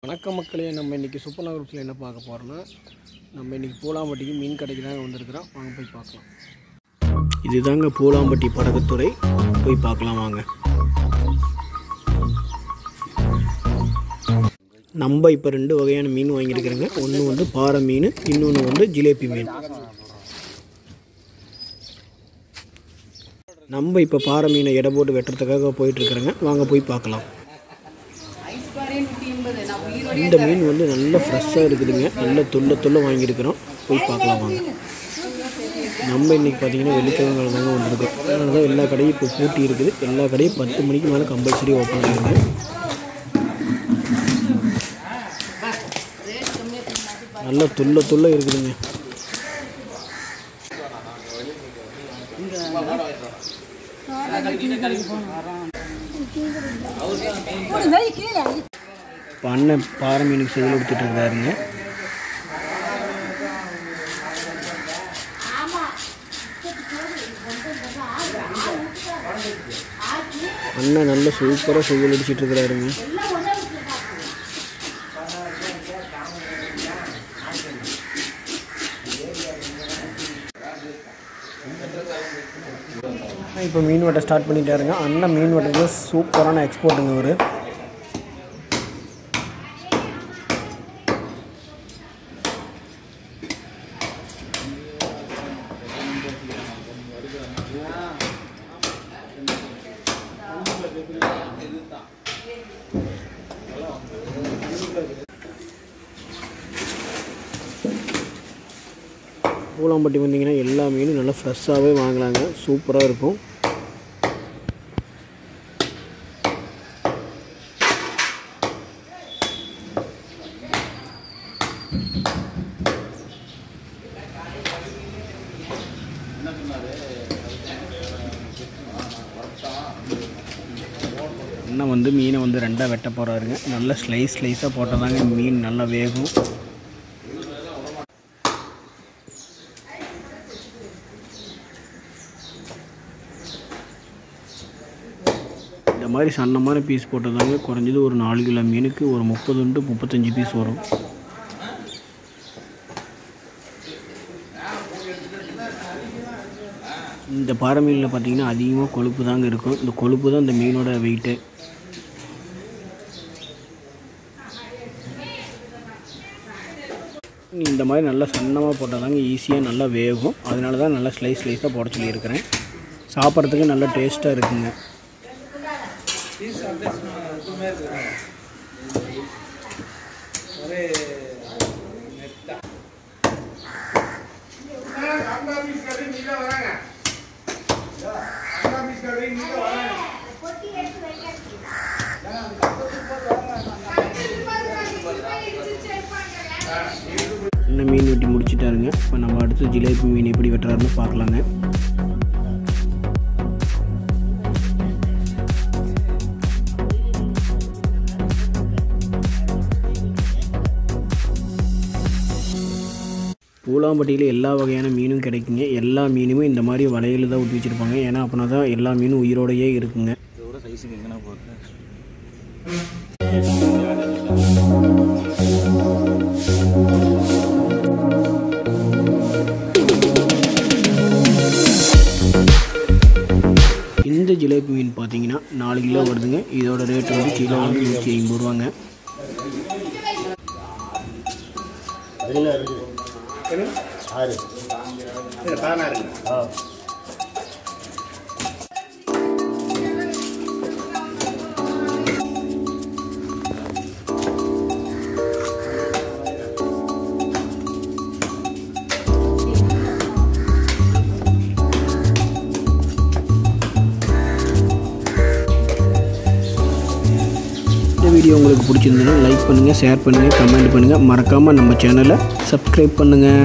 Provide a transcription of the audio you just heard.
வணக்கம் மக்களே, நம்ம இன்றைக்கி சூப்பர் குரூப்ஸில் என்ன பார்க்க போகிறோன்னா, நம்ம இன்றைக்கி பூலாம்பட்டிக்கு மீன் கடைக்கு தாங்க வந்திருக்கிறோம். வாங்க போய் பார்க்கலாம். இதுதாங்க பூலாம்பட்டி படகுத்துறை, போய் பார்க்கலாம் வாங்க. நம்ம இப்போ 2 வகையான மீன் வாங்கியிருக்கிறோங்க. ஒன்று வந்து பாறை மீன், இன்னொன்று வந்து ஜிலேபி மீன். நம்ம இப்போ பாறை மீனை எடை போட்டு வெட்டுறதுக்காக போயிட்டுருக்குறோங்க. வாங்க போய் பார்க்கலாம். இந்த மீன் வந்து நல்ல ஃப்ரெஷ்ஷாக இருக்குதுங்க. நல்ல தொல்லை வாங்கியிருக்கிறோம். போய் பார்க்கலாம் வாங்க. நம்ம இன்றைக்கி பார்த்திங்கன்னா வெள்ளிக்கிழமை தாங்க வந்திருக்கோம். அதனால தான் எல்லா கடையும் இப்போ பூட்டி இருக்குது. எல்லா கடையும் 10 மணிக்கு மேலே கம்பல்சரி ஓப்பன் ஆகிருக்கு. நல்ல தொல்லை இருக்குதுங்க. இப்போ அண்ணன் பாறை மீனுக்கு செயல் எடுத்துகிட்டு இருக்காருங்க. அண்ணன் நல்ல சூப்பராக செயல் அடிச்சிட்டு இருக்கிறாருங்க. இப்போ மீன் வெட்ட ஸ்டார்ட் பண்ணிட்டாருங்க. அண்ணன் மீன் வெட்டுறது சூப்பரான எக்ஸ்போர்ட்டுங்க அவர். பூலாம்பட்டி வந்தீங்கன்னா எல்லா மீனும் நல்லா ஃப்ரெஷ்ஷாகவே வாங்கலாங்க. சூப்பராக இருக்கும். அண்ணன் வந்து மீனை வந்து 2ஆக வெட்ட போகிறாருங்க. நல்லா ஸ்லைஸாக போட்டால் தாங்க மீன் நல்லா வேகும். இந்த மாதிரி சன்னமான பீஸ் போட்டால் தாங்க குறைஞ்சது ஒரு 4 கிலோ மீனுக்கு ஒரு 30 to 35 பீஸ் வரும். இந்த பாறை மீனில் பார்த்திங்கன்னா அதிகமாக கொழுப்பு தாங்க இருக்கும். இந்த கொழுப்பு தான் இந்த மீனோட வெயிட்டு. இந்த மாதிரி நல்லா சன்னமாக போட்டால் தாங்க ஈஸியாக நல்லா வேகும். அதனால தான் நல்லா ஸ்லைஸாக போட சொல்லியிருக்கிறேன். சாப்பிட்றதுக்கு நல்லா டேஸ்ட்டாக இருக்குங்க. இன்னும் மீன் வெட்டி முடிச்சிட்டாருங்க. இப்போ நம்ம அடுத்து ஜிலேபி மீன் எப்படி வெட்டுறாருன்னு பார்க்கலாங்க. பூலாம்பட்டியில் எல்லா வகையான மீனும் கிடைக்குங்க. எல்லா மீனுமே இந்த மாதிரி வலையில் தான் ஊற்றி வச்சுருப்பாங்க. ஏன்னா அப்படின்னா தான் எல்லா மீனும் உயிரோடையே இருக்குங்க. இந்த ஜிலேபி மீன் பார்த்தீங்கன்னா 4 கிலோ வருதுங்க. இதோட ரேட்டு வந்து கிலோ வந்து 150 ரூபாங்க. வீடியோ உங்களுக்கு பிடிச்சிருந்ததுன்னா லைக் பண்ணுங்கள், ஷேர் பண்ணுங்கள், கமெண்ட் பண்ணுங்கள். மறக்காமல் நம்ம சேனலை சப்ஸ்கிரைப் பண்ணுங்கள்.